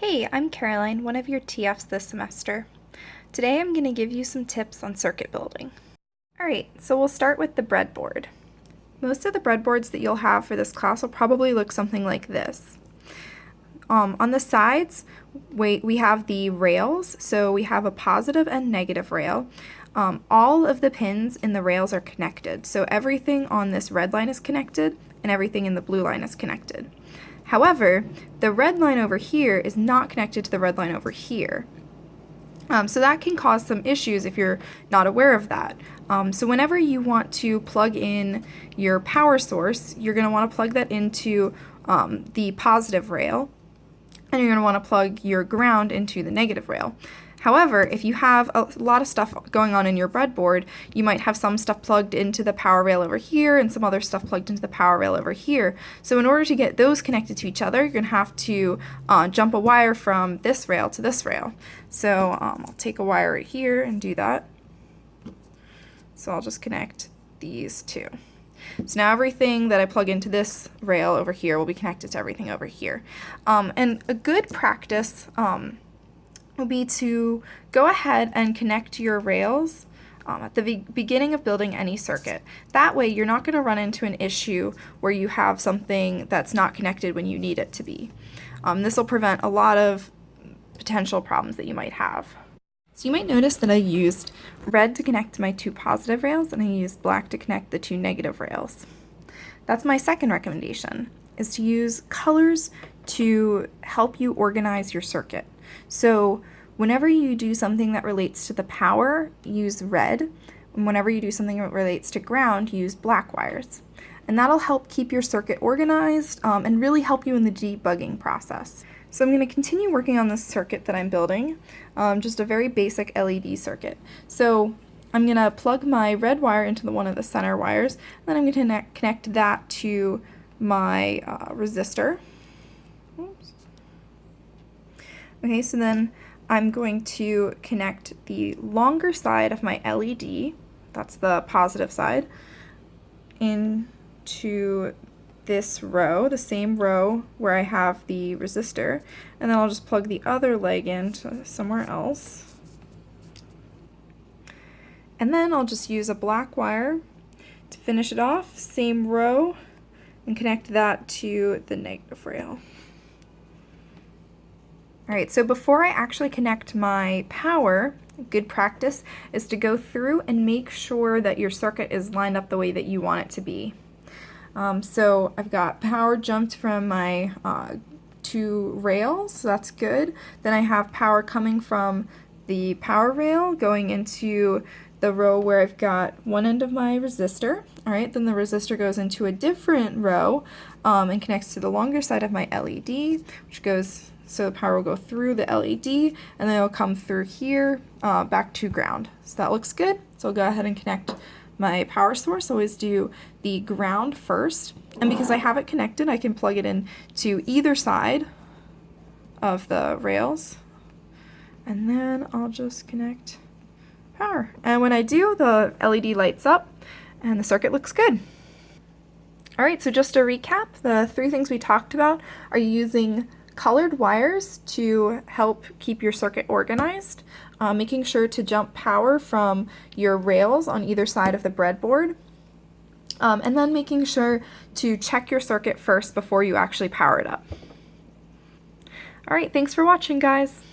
Hey, I'm Caroline, one of your TFs this semester. Today I'm going to give you some tips on circuit building. Alright, so we'll start with the breadboard. Most of the breadboards that you'll have for this class will probably look something like this. On the sides, we have the rails, so we have a positive and negative rail. All of the pins in the rails are connected, so everything on this red line is connected and everything in the blue line is connected. However, the red line over here is not connected to the red line over here. So that can cause some issues if you're not aware of that. So whenever you want to plug in your power source, you're going to want to plug that into the positive rail, and you're going to want to plug your ground into the negative rail. However, if you have a lot of stuff going on in your breadboard, you might have some stuff plugged into the power rail over here and some other stuff plugged into the power rail over here. So in order to get those connected to each other, you're going to have to jump a wire from this rail to this rail. So I'll take a wire right here and do that. So I'll just connect these two. So now everything that I plug into this rail over here will be connected to everything over here. And a good practice will be to go ahead and connect your rails at the beginning of building any circuit. That way you're not going to run into an issue where you have something that's not connected when you need it to be. This will prevent a lot of potential problems that you might have. So you might notice that I used red to connect to my two positive rails and I used black to connect the two negative rails. That's my second recommendation, is to use colors to help you organize your circuit. So whenever you do something that relates to the power, use red, and whenever you do something that relates to ground, use black wires. And that'll help keep your circuit organized and really help you in the debugging process. So I'm going to continue working on this circuit that I'm building, just a very basic LED circuit. So I'm going to plug my red wire into one of the center wires, then I'm going to connect that to my resistor. Oops. Okay, so then I'm going to connect the longer side of my LED, that's the positive side, into this row, the same row where I have the resistor, and then I'll just plug the other leg into somewhere else. And then I'll just use a black wire to finish it off, same row, and connect that to the negative rail. Alright, so before I actually connect my power, good practice is to go through and make sure that your circuit is lined up the way that you want it to be. So I've got power jumped from my two rails, so that's good. Then I have power coming from the power rail going into the row where I've got one end of my resistor. Alright, then the resistor goes into a different row and connects to the longer side of my LED, which goes, so the power will go through the LED, and then it'll come through here back to ground. So that looks good. So I'll go ahead and connect my power source. Always do the ground first, and because I have it connected, I can plug it in to either side of the rails, and then I'll just connect power. And when I do, the LED lights up and the circuit looks good. Alright, so just to recap, the three things we talked about are using colored wires to help keep your circuit organized, making sure to jump power from your rails on either side of the breadboard, and then making sure to check your circuit first before you actually power it up. Alright, thanks for watching, guys!